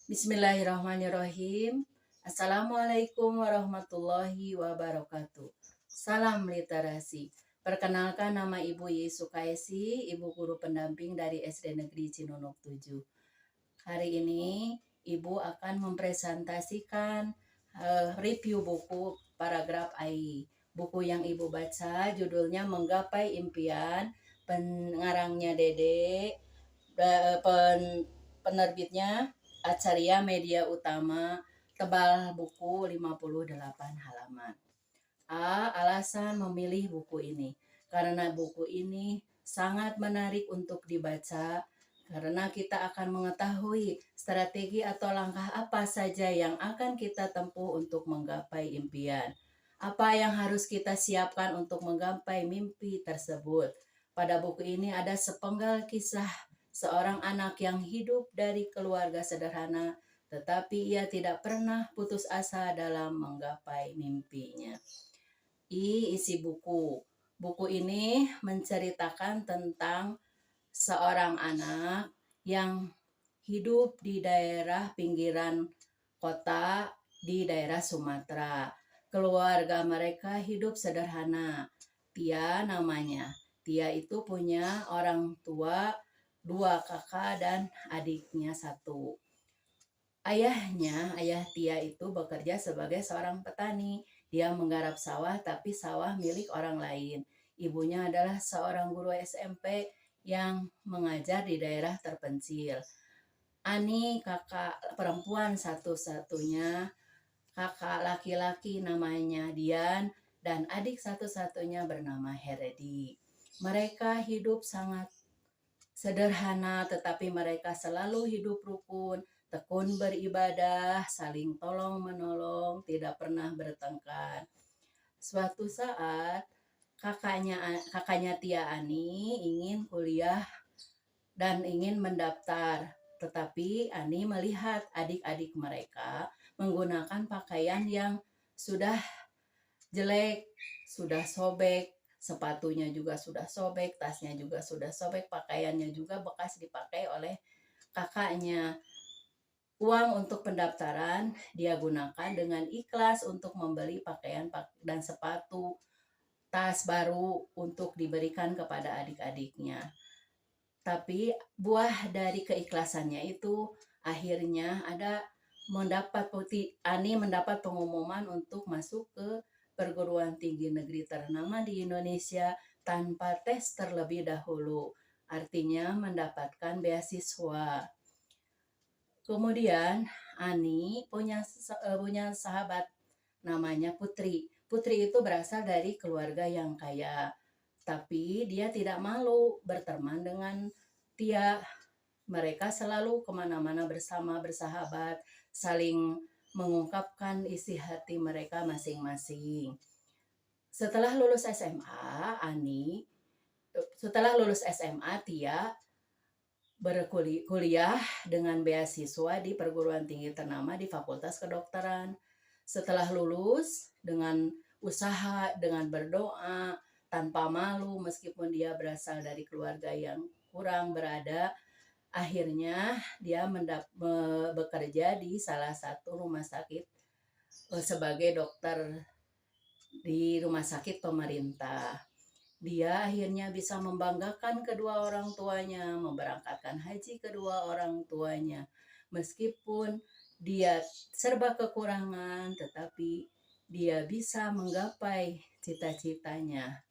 Bismillahirrahmanirrahim. Assalamualaikum warahmatullahi wabarakatuh. Salam literasi. Perkenalkan, nama Ibu Yesukaisi, Ibu Guru Pendamping dari SD Negeri Cinunuk 7. Hari ini Ibu akan mempresentasikan review buku paragraf AI. Buku yang Ibu baca judulnya Menggapai Impian, pengarangnya Dede, penerbitnya Acarya Media Utama, tebal buku 58 halaman. Alasan memilih buku ini. Karena buku ini sangat menarik untuk dibaca, karena kita akan mengetahui strategi atau langkah apa saja yang akan kita tempuh untuk menggapai impian. Apa yang harus kita siapkan untuk menggapai mimpi tersebut. Pada buku ini ada sepenggal kisah seorang anak yang hidup dari keluarga sederhana, tetapi ia tidak pernah putus asa dalam menggapai mimpinya. Isi buku. Buku ini menceritakan tentang seorang anak yang hidup di daerah pinggiran kota di daerah Sumatera. Keluarga mereka hidup sederhana. Tia namanya. Tia itu punya orang tua, 2 kakak dan adiknya 1. Ayah Tia itu bekerja sebagai seorang petani. Dia menggarap sawah, tapi sawah milik orang lain. Ibunya adalah seorang guru SMP yang mengajar di daerah terpencil. Ani kakak perempuan satu-satunya, kakak laki-laki namanya Dian, dan adik satu-satunya bernama Heredi. Mereka hidup sangat sederhana, tetapi mereka selalu hidup rukun, tekun beribadah, saling tolong-menolong, tidak pernah bertengkar. Suatu saat, kakaknya Tia Ani ingin kuliah dan ingin mendaftar, tetapi Ani melihat adik-adik mereka menggunakan pakaian yang sudah jelek, sudah sobek, sepatunya juga sudah sobek, tasnya juga sudah sobek, pakaiannya juga bekas dipakai oleh kakaknya. Uang untuk pendaftaran dia gunakan dengan ikhlas untuk membeli pakaian dan sepatu, tas baru untuk diberikan kepada adik-adiknya. Tapi buah dari keikhlasannya itu akhirnya Ani mendapat pengumuman untuk masuk ke perguruan tinggi negeri ternama di Indonesia tanpa tes terlebih dahulu. Artinya mendapatkan beasiswa. Kemudian Ani punya sahabat namanya Putri. Putri itu berasal dari keluarga yang kaya, tapi dia tidak malu berteman dengan Tia. Mereka selalu kemana-mana bersama, bersahabat, saling mengungkapkan isi hati mereka masing-masing. Setelah lulus SMA, Tia berkuliah dengan beasiswa di perguruan tinggi ternama di Fakultas Kedokteran. Setelah lulus, dengan usaha, dengan berdoa, tanpa malu, meskipun dia berasal dari keluarga yang kurang berada, akhirnya dia bekerja di salah satu rumah sakit sebagai dokter di rumah sakit pemerintah. Dia akhirnya bisa membanggakan kedua orang tuanya, memberangkatkan haji kedua orang tuanya. Meskipun dia serba kekurangan, tetapi dia bisa menggapai cita-citanya.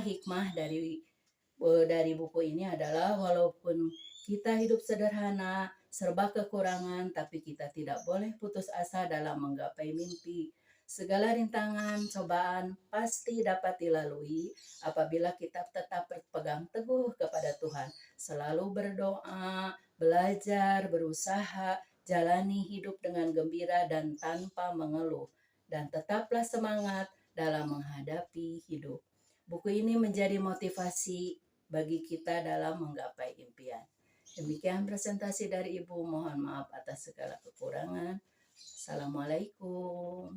Hikmah dari buku ini adalah walaupun kita hidup sederhana, serba kekurangan, tapi kita tidak boleh putus asa dalam menggapai mimpi. Segala rintangan, cobaan pasti dapat dilalui apabila kita tetap berpegang teguh kepada Tuhan. Selalu berdoa, belajar, berusaha, jalani hidup dengan gembira dan tanpa mengeluh. Dan tetaplah semangat dalam menghadapi hidup. Buku ini menjadi motivasi bagi kita dalam menggapai impian. Demikian presentasi dari Ibu. Mohon maaf atas segala kekurangan. Assalamualaikum.